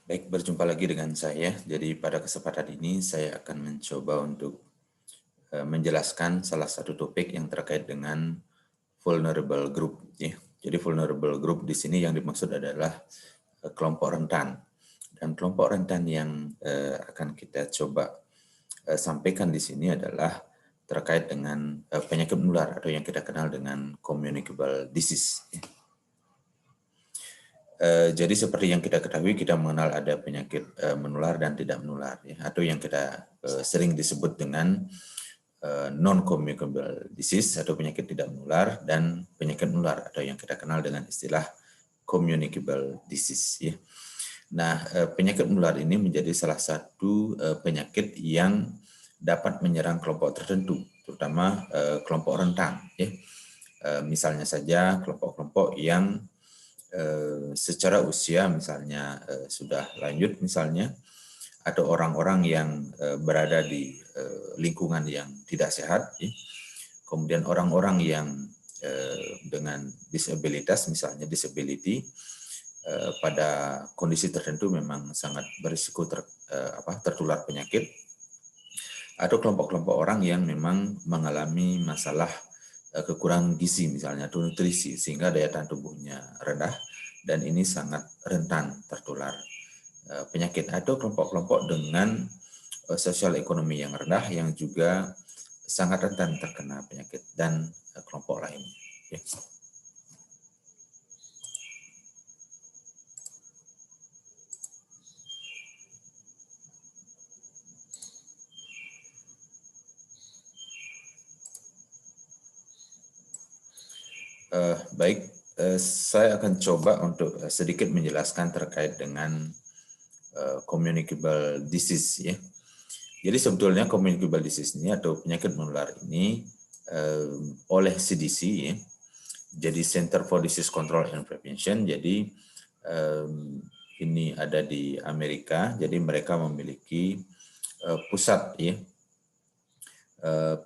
Baik, berjumpa lagi dengan saya. Jadi pada kesempatan ini saya akan mencoba untuk menjelaskan salah satu topik yang terkait dengan vulnerable group. Ya. Jadi vulnerable group di sini yang dimaksud adalah kelompok rentan. Dan kelompok rentan yang akan kita coba sampaikan di sini adalah terkait dengan penyakit menular atau yang kita kenal dengan communicable disease. Ya. Jadi seperti yang kita ketahui, kita mengenal ada penyakit menular dan tidak menular, ya, atau yang kita sering disebut dengan non-communicable disease atau penyakit tidak menular, dan penyakit menular atau yang kita kenal dengan istilah communicable disease. Ya. Nah, penyakit menular ini menjadi salah satu penyakit yang dapat menyerang kelompok tertentu, terutama kelompok rentan. Ya. Misalnya saja kelompok-kelompok yang secara usia misalnya sudah lanjut misalnya, atau orang-orang yang berada di lingkungan yang tidak sehat, ya. Kemudian orang-orang yang dengan disabilitas misalnya disability pada kondisi tertentu memang sangat berisiko tertular penyakit, atau kelompok-kelompok orang yang memang mengalami masalah kekurangan gizi misalnya atau nutrisi sehingga daya tahan tubuhnya rendah dan ini sangat rentan tertular penyakit, atau kelompok-kelompok dengan sosial ekonomi yang rendah yang juga sangat rentan terkena penyakit dan kelompok lain. Ya. Baik, saya akan coba untuk sedikit menjelaskan terkait dengan communicable disease, ya. Jadi sebetulnya communicable disease ini atau penyakit menular ini oleh CDC, ya, jadi Center for Disease Control and Prevention. Jadi ini ada di Amerika. Jadi mereka memiliki pusat, ya,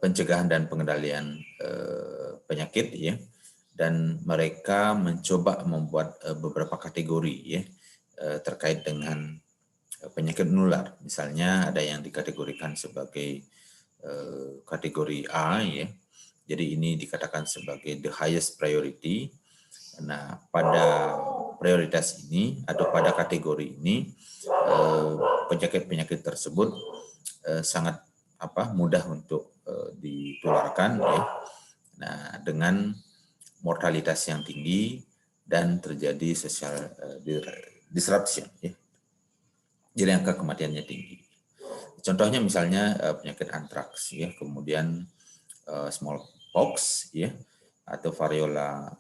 pencegahan dan pengendalian penyakit, ya. Dan mereka mencoba membuat beberapa kategori, ya, terkait dengan penyakit menular. Misalnya ada yang dikategorikan sebagai kategori A, ya. Jadi ini dikatakan sebagai the highest priority. Nah, pada prioritas ini atau pada kategori ini penyakit-penyakit tersebut sangat mudah untuk ditularkan, ya. Nah, dengan mortalitas yang tinggi dan terjadi social disruption, ya. Jadi angka kematiannya tinggi. Contohnya misalnya penyakit antraks, ya, kemudian smallpox, ya, atau variola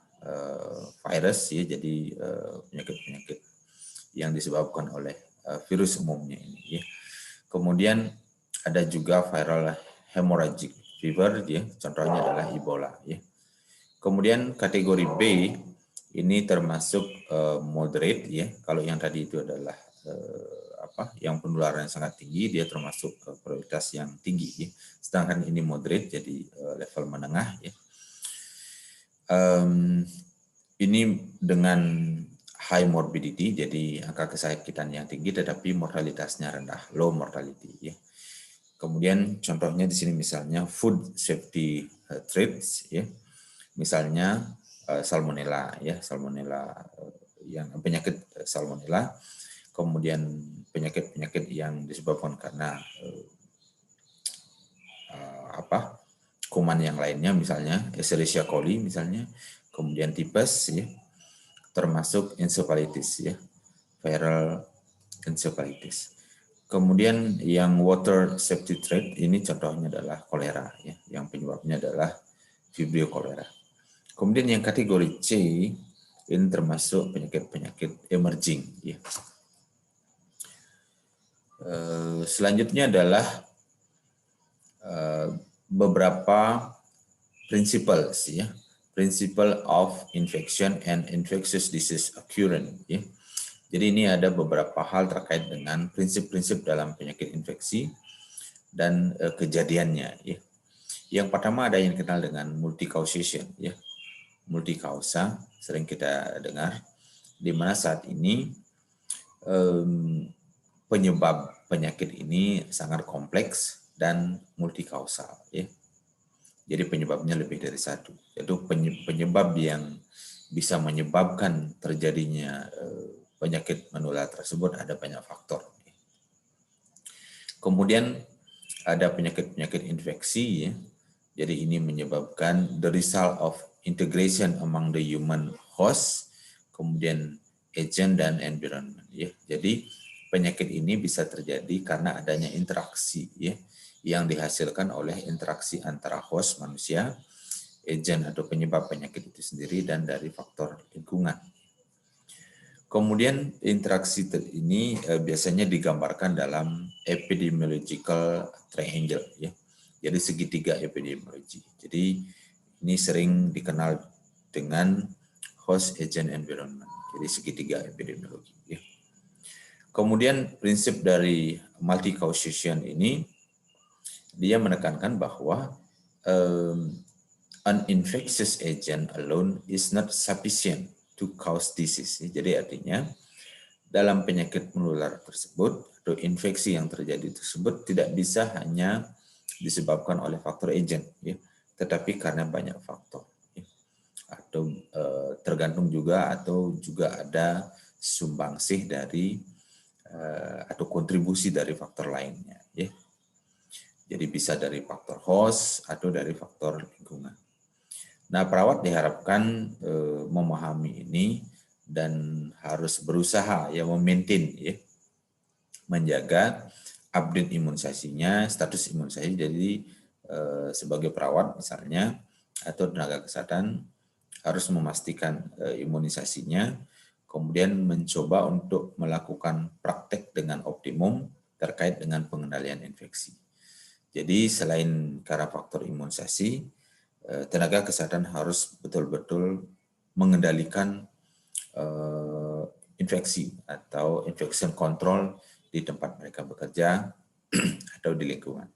virus, ya, jadi penyakit-penyakit yang disebabkan oleh virus umumnya ini, ya. Kemudian ada juga viral hemorrhagic fever, ya, contohnya adalah Ebola, ya. Kemudian kategori B ini termasuk moderate, ya. Kalau yang tadi itu adalah yang penularan sangat tinggi, dia termasuk prioritas yang tinggi, ya. Sedangkan ini moderate, jadi level menengah, ya. Ini dengan high morbidity, jadi angka kesakitan yang tinggi tetapi mortalitasnya rendah, low mortality, ya. Kemudian contohnya di sini misalnya food safety threats, ya. Misalnya salmonella, ya, salmonella yang penyakit salmonella, kemudian penyakit-penyakit yang disebabkan karena kuman yang lainnya misalnya Escherichia coli misalnya, kemudian tipes, ya, termasuk encephalitis, ya, viral encephalitis. Kemudian yang water safety threat ini contohnya adalah kolera, ya, yang penyebabnya adalah Vibrio cholera. Kemudian yang kategori C ini termasuk penyakit-penyakit emerging, ya. Selanjutnya adalah beberapa principles, ya, principle of infection and infectious disease occurrence, ya. Jadi ini ada beberapa hal terkait dengan prinsip-prinsip dalam penyakit infeksi dan kejadiannya, ya. Yang pertama ada yang dikenal dengan multi-causation, ya. Multi-causa sering kita dengar, di mana saat ini penyebab penyakit ini sangat kompleks dan multikausal, ya. Jadi penyebabnya lebih dari satu. Yaitu penyebab yang bisa menyebabkan terjadinya penyakit menular tersebut ada banyak faktor. Kemudian ada penyakit-penyakit infeksi, ya. Jadi ini menyebabkan the result of integration among the human host, kemudian agent dan environment, ya. Jadi penyakit ini bisa terjadi karena adanya interaksi, ya, yang dihasilkan oleh interaksi antara host manusia, agent atau penyebab penyakit itu sendiri, dan dari faktor lingkungan. Kemudian interaksi ini biasanya digambarkan dalam epidemiological triangle, ya. Jadi segitiga epidemiologi. Jadi ini sering dikenal dengan host, agent, environment. Jadi segitiga epidemiologi, ya. Kemudian prinsip dari multi-causation ini dia menekankan bahwa an infectious agent alone is not sufficient to cause disease. Jadi artinya dalam penyakit menular tersebut atau infeksi yang terjadi tersebut tidak bisa hanya disebabkan oleh faktor agent, ya, tetapi karena banyak faktor, ya. Atau tergantung juga atau juga ada sumbangsih dari atau kontribusi dari faktor lainnya, ya. Jadi bisa dari faktor host atau dari faktor lingkungan. Nah, perawat diharapkan memahami ini dan harus berusaha ya memaintain, ya, menjaga update imunisasinya, status imunisasi. Jadi sebagai perawat misalnya atau tenaga kesehatan harus memastikan imunisasinya, kemudian mencoba untuk melakukan praktek dengan optimum terkait dengan pengendalian infeksi. Jadi selain karena faktor imunisasi, tenaga kesehatan harus betul-betul mengendalikan infeksi atau infection control di tempat mereka bekerja atau di lingkungan.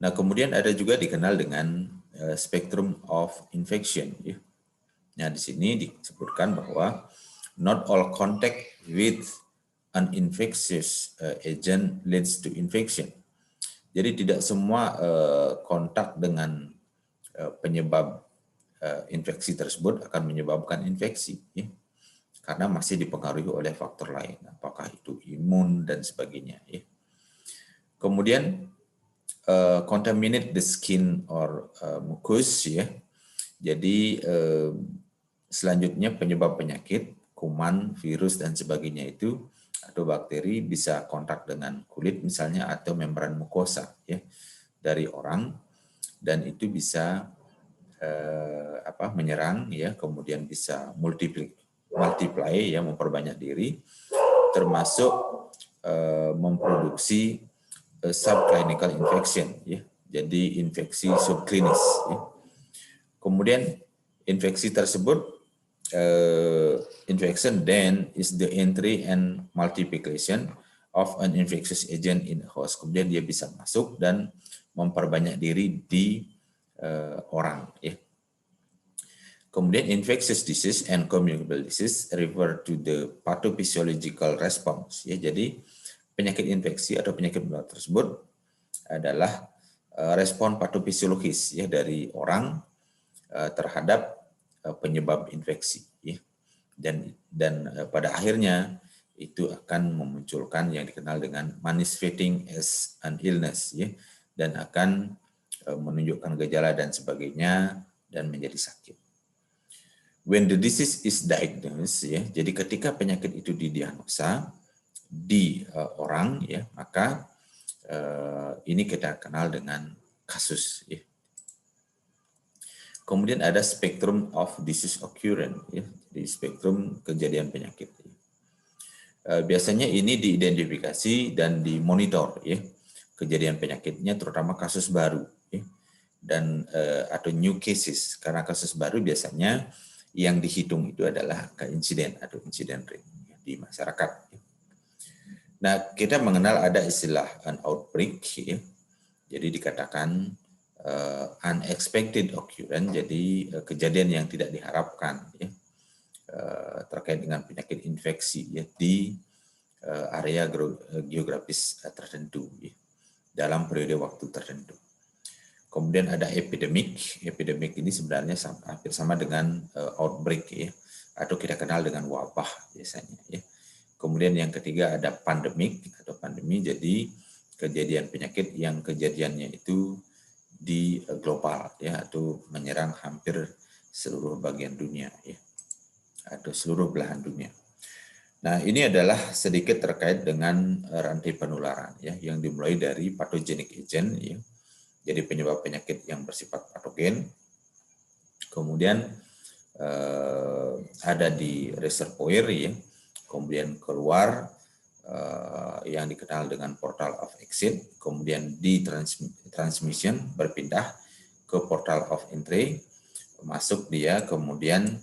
Nah, kemudian ada juga dikenal dengan spectrum of infection, ya. Nah, di sini disebutkan bahwa not all contact with an infectious agent leads to infection. Jadi tidak semua kontak dengan penyebab infeksi tersebut akan menyebabkan infeksi, ya, karena masih dipengaruhi oleh faktor lain, apakah itu imun dan sebagainya, ya. Kemudian contaminate the skin or mucus, ya. Jadi selanjutnya penyebab penyakit, kuman, virus dan sebagainya itu atau bakteri bisa kontak dengan kulit misalnya atau membran mukosa, ya, dari orang, dan itu bisa menyerang, ya, kemudian bisa multiply, ya, memperbanyak diri, termasuk memproduksi subclinical infection, ya. Jadi infeksi subklinis, ya. Kemudian infeksi tersebut infection then is the entry and multiplication of an infectious agent in a host. Kemudian dia bisa masuk dan memperbanyak diri di orang, ya. Kemudian infectious disease and communicable disease refer to the pathophysiological response, ya. Jadi penyakit infeksi atau penyakit menular tersebut adalah respon patofisiologis, ya, dari orang terhadap penyebab infeksi, ya. Dan pada akhirnya itu akan memunculkan yang dikenal dengan manifesting as an illness, ya, dan akan menunjukkan gejala dan sebagainya dan menjadi sakit. When the disease is diagnosed, ya, jadi ketika penyakit itu didiagnosa di orang, ya, maka ini kita kenal dengan kasus, ya. Kemudian ada spectrum of disease occurrence, ya, di spektrum kejadian penyakit. Biasanya ini diidentifikasi dan dimonitor, ya, kejadian penyakitnya, terutama kasus baru, ya, dan atau new cases, karena kasus baru biasanya yang dihitung itu adalah angka insiden atau incident rate, ya, di masyarakat. Nah, kita mengenal ada istilah an outbreak, ya. Jadi dikatakan unexpected occurrence, jadi kejadian yang tidak diharapkan, ya, terkait dengan penyakit infeksi ya di area geografis tertentu ya, dalam periode waktu tertentu. Kemudian ada epidemik. Epidemik ini sebenarnya hampir sama dengan outbreak ya, atau kita kenal dengan wabah biasanya ya. Kemudian yang ketiga ada pandemik atau pandemi, jadi kejadian penyakit yang kejadiannya itu di global ya, atau menyerang hampir seluruh bagian dunia ya, atau seluruh belahan dunia. Nah, ini adalah sedikit terkait dengan rantai penularan ya, yang dimulai dari pathogenic agent ya. Jadi penyebab penyakit yang bersifat patogen. Kemudian ada di reservoir ya. Kemudian keluar yang dikenal dengan portal of exit, kemudian di transmission berpindah ke portal of entry, masuk dia, kemudian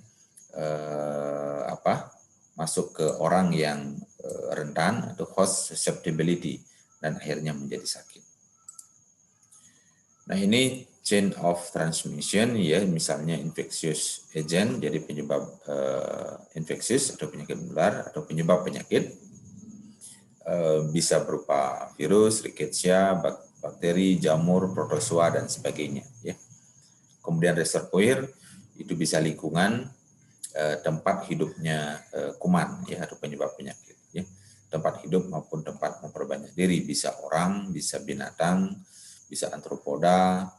masuk ke orang yang rentan atau host susceptibility, dan akhirnya menjadi sakit. Nah, ini chain of transmission ya, misalnya infectious agent, jadi penyebab infeksius atau penyakit menular atau penyebab penyakit, bisa berupa virus, rickettsia, bakteri, jamur, protozoa dan sebagainya ya. Kemudian reservoir itu bisa lingkungan tempat hidupnya kuman ya, atau penyebab penyakit ya. Tempat hidup maupun tempat memperbanyak diri, bisa orang, bisa binatang, bisa arthropoda,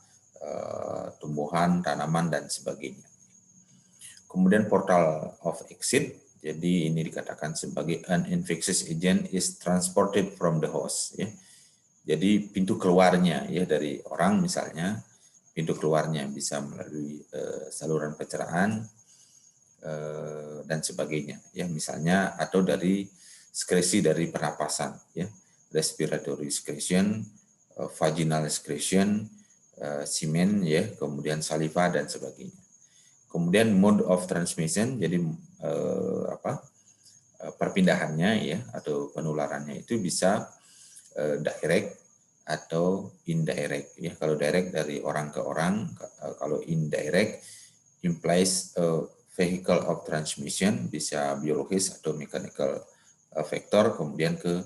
tumbuhan, tanaman, dan sebagainya. Kemudian portal of exit, jadi ini dikatakan sebagai an infectious agent is transported from the host. Ya. Jadi pintu keluarnya ya dari orang misalnya, pintu keluarnya bisa melalui saluran pencernaan dan sebagainya. Ya, misalnya atau dari sekresi dari pernapasan, ya, respiratory excretion, vaginal excretion, semen ya, kemudian saliva dan sebagainya. Kemudian mode of transmission, jadi perpindahannya ya atau penularannya itu bisa direct atau indirect ya. Kalau direct dari orang ke orang, kalau indirect implies vehicle of transmission, bisa biologis atau mechanical vector, kemudian ke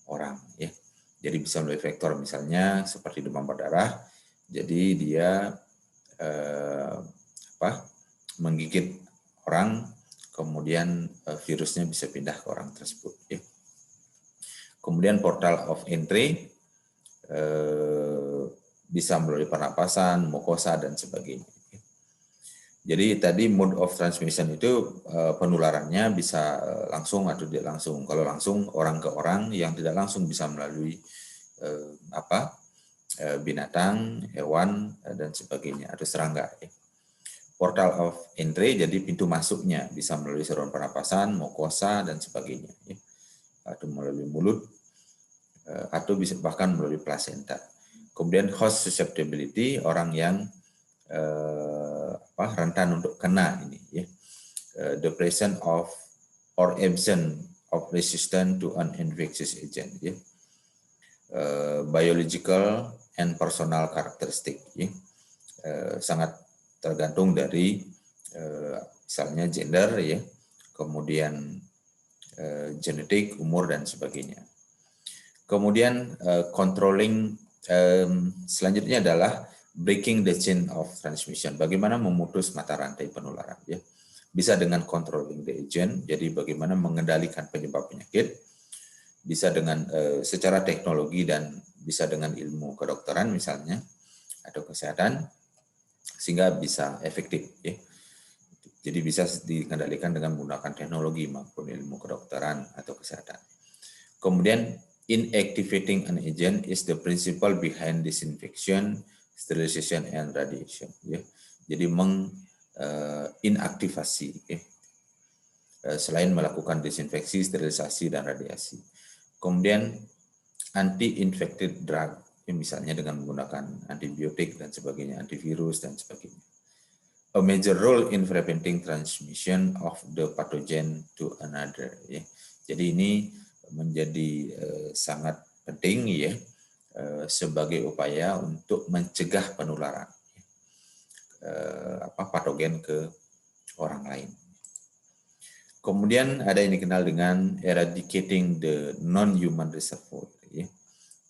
orang ya. Jadi bisa melalui vektor, misalnya seperti demam berdarah. Jadi dia menggigit orang, kemudian virusnya bisa pindah ke orang tersebut. Ya. Kemudian portal of entry bisa melalui pernapasan, mukosa dan sebagainya. Jadi tadi mode of transmission itu penularannya bisa langsung atau tidak langsung. Kalau langsung orang ke orang, yang tidak langsung bisa melalui binatang, hewan dan sebagainya atau serangga. Portal of entry jadi pintu masuknya bisa melalui saluran pernapasan, mukosa dan sebagainya, atau melalui mulut, atau bisa bahkan melalui plasenta. Kemudian host susceptibility, orang yang rentan untuk kena ini ya. The presence of or absence of resistance to an infectious agent ya. Biological and personal characteristic ya. Sangat tergantung dari misalnya gender ya, kemudian genetik, umur dan sebagainya. Kemudian controlling selanjutnya adalah breaking the chain of transmission. Bagaimana memutus mata rantai penularan ya. Bisa dengan controlling the agent, jadi bagaimana mengendalikan penyebab penyakit. Bisa dengan secara teknologi dan bisa dengan ilmu kedokteran misalnya atau kesehatan, sehingga bisa efektif ya. Jadi bisa dikendalikan dengan menggunakan teknologi maupun ilmu kedokteran atau kesehatan. Kemudian inactivating an agent is the principle behind disinfection, sterilization and radiation ya. Jadi inaktivasi ya. Selain melakukan disinfeksi, sterilisasi dan radiasi. Kemudian anti-infected drug, ya, misalnya dengan menggunakan antibiotik dan sebagainya, antivirus dan sebagainya. A major role in preventing transmission of the pathogen to another ya. Jadi ini menjadi sangat penting ya, sebagai upaya untuk mencegah penularan patogen ke orang lain. Kemudian ada yang dikenal dengan eradicating the non-human reservoir. Ya.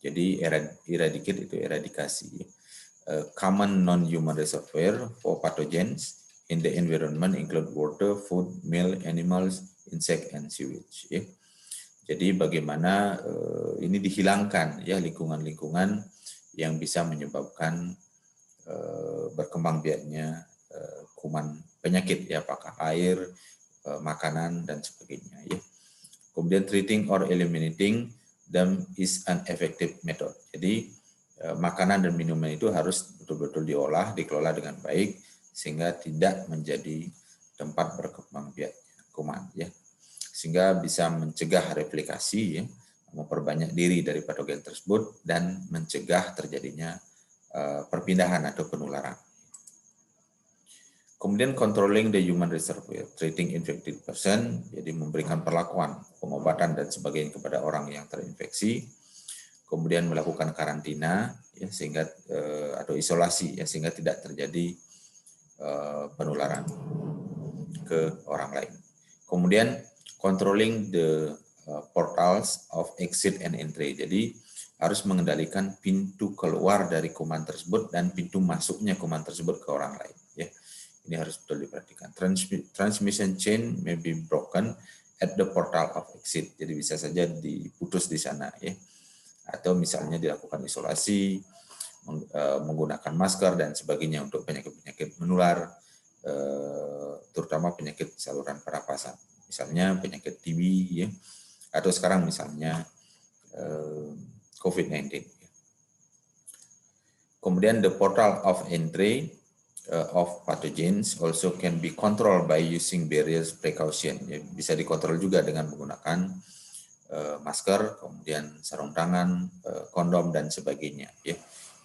Jadi eradicate itu eradikasi. Ya. Common non-human reservoir for pathogens in the environment include water, food, meal, animals, insect, and sewage. Ya. Jadi bagaimana ini dihilangkan ya lingkungan-lingkungan yang bisa menyebabkan berkembang biaknya kuman penyakit ya, apakah air, makanan dan sebagainya ya. Kemudian treating or eliminating them is an effective method. Jadi makanan dan minuman itu harus betul-betul diolah, dikelola dengan baik sehingga tidak menjadi tempat berkembang biak kuman ya. Sehingga bisa mencegah replikasi ya, memperbanyak diri dari patogen tersebut dan mencegah terjadinya perpindahan atau penularan. Kemudian controlling the human reservoir, treating infected person, jadi memberikan perlakuan, pengobatan dan sebagainya kepada orang yang terinfeksi. Kemudian melakukan karantina ya sehingga atau isolasi ya sehingga tidak terjadi penularan ke orang lain. Kemudian controlling the portals of exit and entry. Jadi harus mengendalikan pintu keluar dari kuman tersebut dan pintu masuknya kuman tersebut ke orang lain ya. Ini harus betul diperhatikan. Transmission chain may be broken at the portal of exit. Jadi bisa saja diputus di sana ya. Atau misalnya dilakukan isolasi, menggunakan masker dan sebagainya untuk penyakit-penyakit menular, terutama penyakit saluran pernapasan. Misalnya penyakit TB ya. Atau sekarang misalnya COVID-19. Kemudian the portal of entry of pathogens also can be controlled by using various precaution. Ya, bisa dikontrol juga dengan menggunakan masker, kemudian sarung tangan, kondom dan sebagainya. Ya,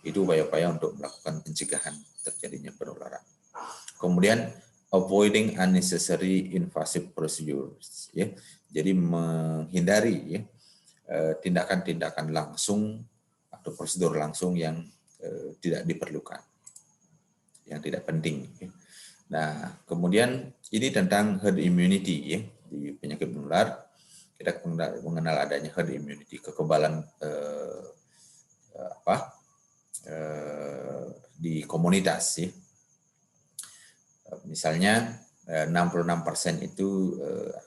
itu upaya-upaya untuk melakukan pencegahan terjadinya penularan. Kemudian avoiding unnecessary invasive procedures. Ya, jadi menghindari ya tindakan-tindakan langsung atau prosedur langsung yang tidak diperlukan, yang tidak penting. Nah, kemudian ini tentang herd immunity ya di penyakit menular. Kita mengenal adanya herd immunity, kekebalan di komunitas ya. Misalnya 66% itu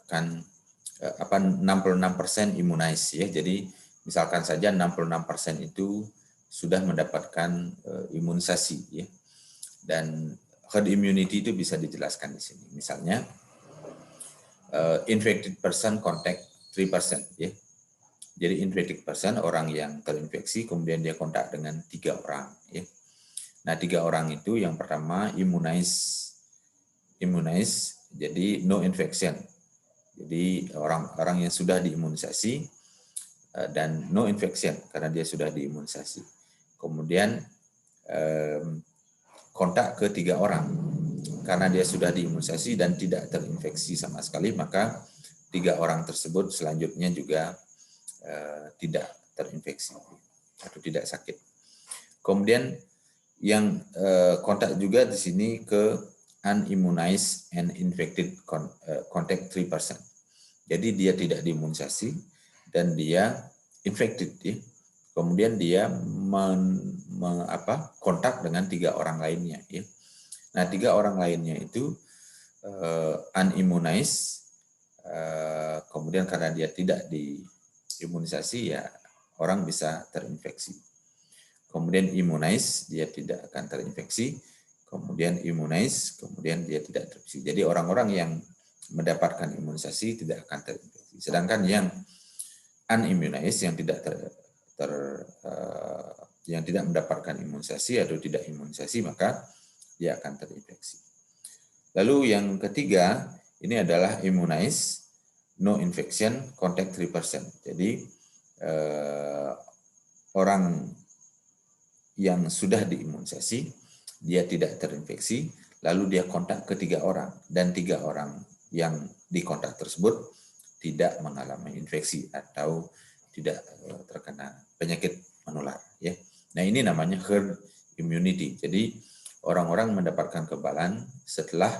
akan 66% immunize ya. Jadi misalkan saja 66% itu sudah mendapatkan imunisasi ya. Dan herd immunity itu bisa dijelaskan di sini. Misalnya infected person contact 3% ya. Jadi infected person orang yang terinfeksi kemudian dia kontak dengan 3 orang ya. Nah, 3 orang itu yang pertama immunize jadi no infection. Jadi orang-orang yang sudah diimunisasi dan no infection karena dia sudah diimunisasi. Kemudian kontak ke 3 orang karena dia sudah diimunisasi dan tidak terinfeksi sama sekali, maka 3 orang tersebut selanjutnya juga tidak terinfeksi atau tidak sakit. Kemudian yang kontak juga di sini ke unimmunized and infected contact 3%. Jadi dia tidak diimunisasi dan dia infected ya. Kemudian dia kontak dengan 3 orang lainnya ya. Nah, 3 orang lainnya itu unimmunized, kemudian karena dia tidak diimunisasi ya orang bisa terinfeksi. Kemudian immunize, dia tidak akan terinfeksi. Kemudian immunize, kemudian dia tidak terinfeksi. Jadi orang-orang yang mendapatkan imunisasi tidak akan terinfeksi. Sedangkan yang unimmunized, yang tidak mendapatkan imunisasi atau tidak imunisasi, maka dia akan terinfeksi. Lalu yang ketiga, ini adalah immunized, no infection, contact 3%. Jadi orang yang sudah diimunisasi, dia tidak terinfeksi, lalu dia kontak ke 3 orang, dan 3 orang yang dikontak tersebut tidak mengalami infeksi atau tidak terkena penyakit menular. Ya. Nah, ini namanya herd immunity. Jadi orang-orang mendapatkan kekebalan setelah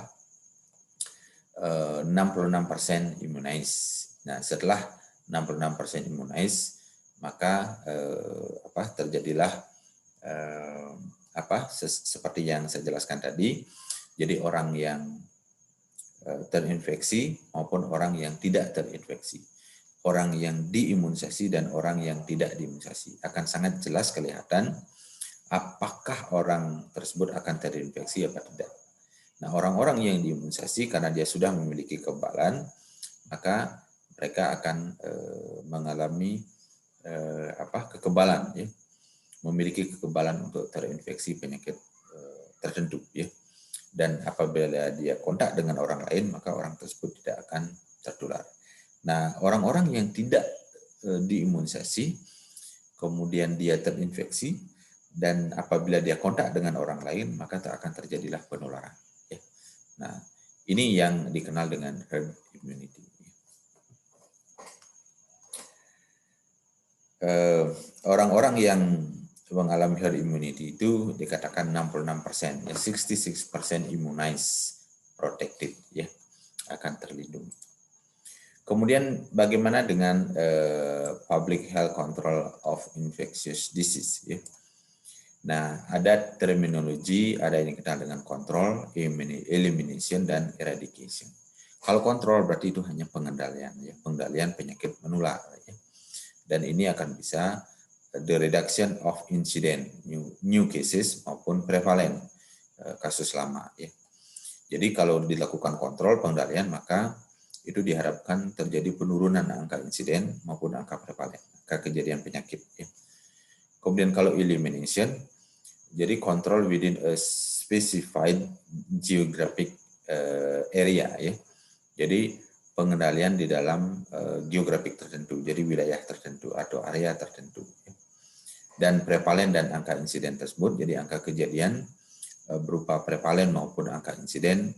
66% immunize. Nah, setelah 66% immunize, maka terjadilah seperti yang saya jelaskan tadi. Jadi orang yang terinfeksi maupun orang yang tidak terinfeksi, orang yang diimunisasi dan orang yang tidak diimunisasi, akan sangat jelas kelihatan apakah orang tersebut akan terinfeksi atau tidak. Nah, orang-orang yang diimunisasi karena dia sudah memiliki kekebalan, maka mereka akan mengalami kekebalan, ya, memiliki kekebalan untuk terinfeksi penyakit tertentu, ya. Dan apabila dia kontak dengan orang lain, maka orang tersebut tidak akan tertular. Nah, orang-orang yang tidak diimunisasi, kemudian dia terinfeksi, dan apabila dia kontak dengan orang lain, maka akan terjadilah penularan. Ya. Nah, ini yang dikenal dengan herd immunity. Orang-orang yang mengalami herd immunity itu dikatakan 66%, ya, 66% immunized, protected, ya, akan terlindungi. Kemudian bagaimana dengan public health control of infectious disease, ya? Nah, ada terminologi, ada yang dikenal dengan kontrol, elimination, dan eradication. Kalau kontrol berarti itu hanya pengendalian, ya, pengendalian penyakit menular, ya. Dan ini akan bisa the reduction of incident, new cases maupun prevalent, kasus lama, ya. Jadi kalau dilakukan kontrol pengendalian, maka itu diharapkan terjadi penurunan angka insiden maupun angka prevalent, angka kejadian penyakit, ya. Kemudian kalau elimination, jadi kontrol within a specified geographic area, ya. Jadi pengendalian di dalam geografik tertentu, jadi wilayah tertentu atau area tertentu, ya. Dan prevalen dan angka insiden tersebut, jadi angka kejadian berupa prevalen maupun angka insiden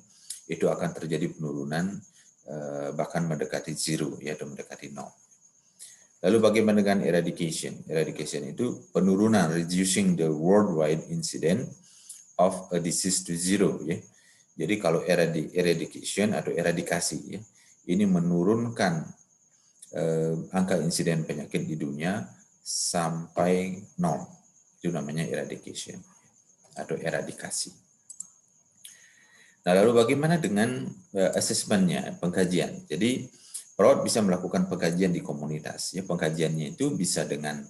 itu akan terjadi penurunan bahkan mendekati zero, yaitu mendekati 0. Lalu bagaimana dengan eradication? Eradication itu penurunan, reducing the worldwide incident of a disease to zero, ya. Jadi kalau eradication atau eradikasi, ya, ini menurunkan angka insiden penyakit di dunia sampai 0. Itu namanya eradication atau eradikasi. Nah, lalu bagaimana dengan asesmennya, pengkajian? Jadi perawat bisa melakukan pengkajian di komunitas. Ya, pengkajiannya itu bisa dengan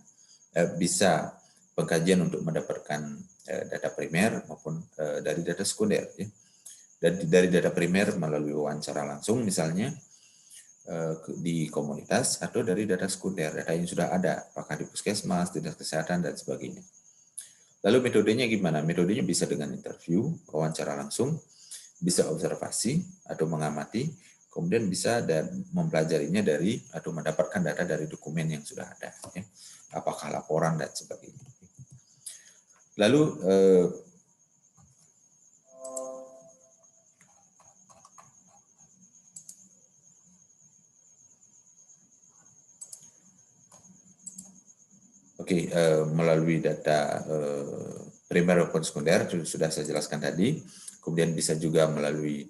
bisa pengkajian untuk mendapatkan data primer maupun dari data sekunder, ya. Dari data primer melalui wawancara langsung misalnya di komunitas, atau dari data sekunder, data yang sudah ada, apakah di puskesmas, dinas kesehatan, dan sebagainya. Lalu metodenya gimana? Metodenya bisa dengan interview, wawancara langsung, bisa observasi atau mengamati, kemudian bisa mempelajarinya dari atau mendapatkan data dari dokumen yang sudah ada, ya. Apakah laporan dan sebagainya. Lalu melalui data primer maupun sekunder sudah saya jelaskan tadi. Kemudian bisa juga melalui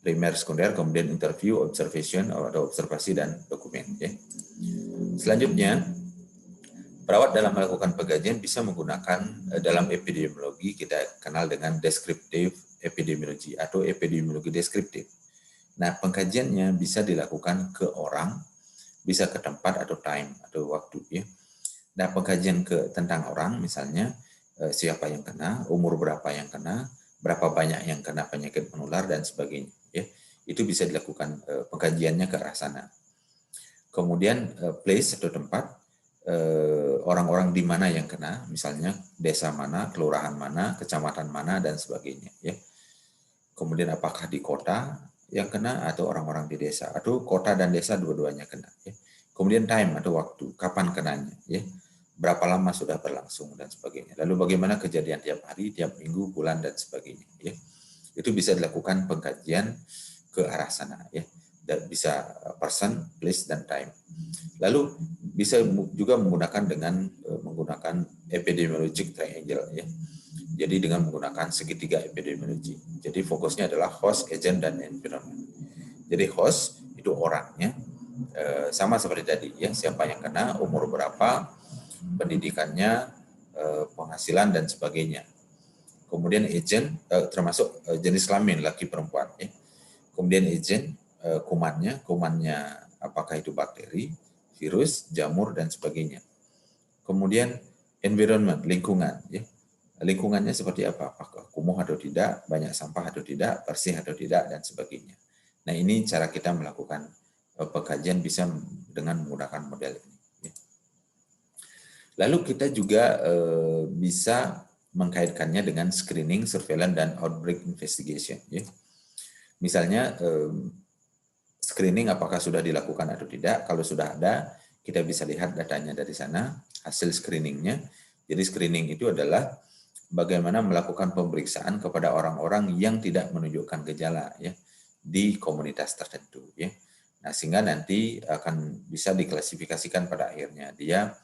primer, sekunder, kemudian interview, observation atau observasi dan dokumen, ya. Selanjutnya, perawat dalam melakukan pengkajian bisa menggunakan dalam epidemiologi kita kenal dengan descriptive epidemiologi atau epidemiologi deskriptif. Nah, pengkajiannya bisa dilakukan ke orang, bisa ke tempat atau time atau waktu, ya. Nah, pengkajian tentang orang misalnya siapa yang kena, umur berapa yang kena, berapa banyak yang kena penyakit menular dan sebagainya, ya. Itu bisa dilakukan pengkajiannya ke arah sana. Kemudian place atau tempat, orang-orang di mana yang kena, misalnya desa mana, kelurahan mana, kecamatan mana dan sebagainya, ya. Kemudian apakah di kota yang kena atau orang-orang di desa, atau kota dan desa dua-duanya kena, ya. Kemudian time atau waktu, kapan kenanya, ya. Berapa lama sudah berlangsung dan sebagainya. Lalu bagaimana kejadian tiap hari, tiap minggu, bulan dan sebagainya, ya. Itu bisa dilakukan pengkajian ke arah sana, ya. Dan bisa person, place dan time. Lalu bisa juga menggunakan epidemiologic triangle, ya. Jadi dengan menggunakan segitiga epidemiologi. Jadi fokusnya adalah host, agent, dan environment. Jadi host itu orangnya, sama seperti tadi ya, siapa yang kena, umur berapa, pendidikannya, penghasilan dan sebagainya. Kemudian agent termasuk jenis kelamin laki perempuan ya. Kemudian agent kumannya apakah itu bakteri, virus, jamur dan sebagainya. Kemudian environment, lingkungan ya. Lingkungannya seperti apa? Apakah kumuh atau tidak, banyak sampah atau tidak, bersih atau tidak dan sebagainya. Nah, ini cara kita melakukan pengkajian bisa dengan menggunakan model ini. Lalu kita juga bisa mengkaitkannya dengan screening, surveillance, dan outbreak investigation. Ya. Misalnya screening apakah sudah dilakukan atau tidak. Kalau sudah ada, kita bisa lihat datanya dari sana, hasil screeningnya. Jadi screening itu adalah bagaimana melakukan pemeriksaan kepada orang-orang yang tidak menunjukkan gejala ya di komunitas tertentu. Ya. Nah, sehingga nanti akan bisa diklasifikasikan pada akhirnya dia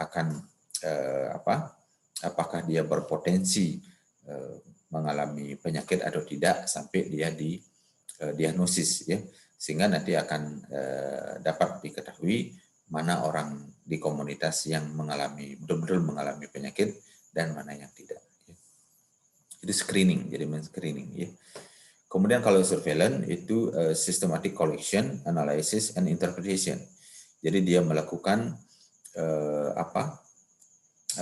akan apakah dia berpotensi mengalami penyakit atau tidak sampai dia di diagnosis ya, sehingga nanti akan dapat diketahui mana orang di komunitas yang mengalami betul-betul mengalami penyakit dan mana yang tidak. Itu screening, jadi men-screening ya. Kemudian kalau surveillance itu systematic collection, analysis, and interpretation. Jadi dia melakukan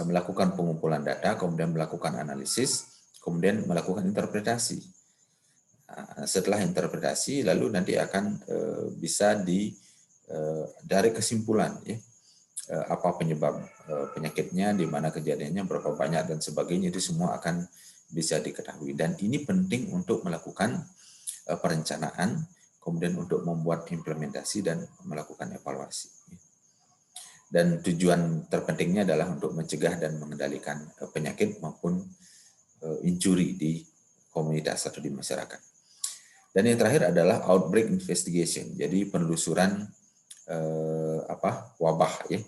melakukan pengumpulan data, kemudian melakukan analisis, kemudian melakukan interpretasi. Nah, setelah interpretasi, lalu nanti akan bisa dari kesimpulan, ya, apa penyebab penyakitnya, di mana kejadiannya, berapa banyak dan sebagainya, itu semua akan bisa diketahui. Dan ini penting untuk melakukan perencanaan, kemudian untuk membuat implementasi dan melakukan evaluasi. Dan tujuan terpentingnya adalah untuk mencegah dan mengendalikan penyakit maupun injury di komunitas atau di masyarakat. Dan yang terakhir adalah outbreak investigation, jadi penelusuran wabah ya.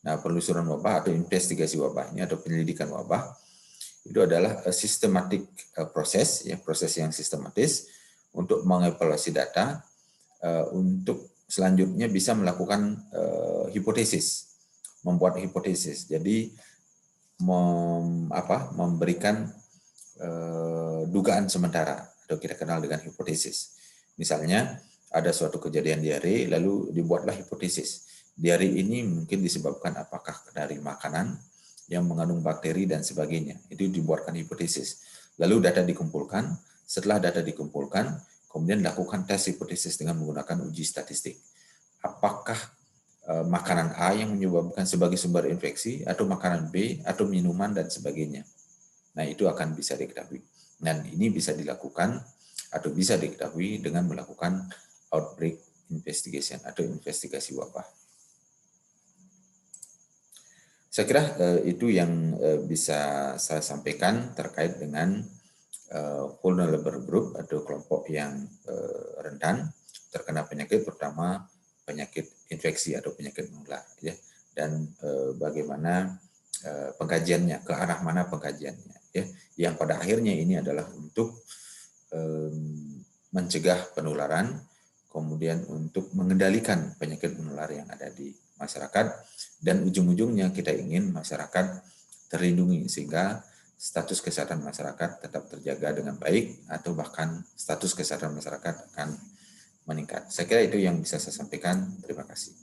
Nah, penelusuran wabah atau investigasi wabahnya atau penyelidikan wabah itu adalah systematic proses ya, proses yang sistematis untuk mengevaluasi data untuk selanjutnya bisa melakukan hipotesis, membuat hipotesis. Jadi memberikan dugaan sementara atau kita kenal dengan hipotesis. Misalnya ada suatu kejadian diare, lalu dibuatlah hipotesis. Diare ini mungkin disebabkan apakah dari makanan yang mengandung bakteri dan sebagainya. Itu dibuatkan hipotesis. Lalu data dikumpulkan. Setelah data dikumpulkan, kemudian lakukan tes hipotesis dengan menggunakan uji statistik. Apakah makanan A yang menyebabkan sebagai sumber infeksi, atau makanan B, atau minuman dan sebagainya. Nah, itu akan bisa diketahui. Dan ini bisa dilakukan atau bisa diketahui dengan melakukan outbreak investigation atau investigasi wabah. Saya kira itu yang bisa saya sampaikan terkait dengan vulnerable group atau kelompok yang rentan terkena penyakit, terutama penyakit infeksi atau penyakit menular, ya. Dan bagaimana pengkajiannya, ke arah mana pengkajiannya, ya. Yang pada akhirnya ini adalah untuk mencegah penularan, kemudian untuk mengendalikan penyakit menular yang ada di masyarakat, dan ujung-ujungnya kita ingin masyarakat terlindungi sehingga status kesehatan masyarakat tetap terjaga dengan baik atau bahkan status kesehatan masyarakat akan meningkat. Saya kira itu yang bisa saya sampaikan. Terima kasih.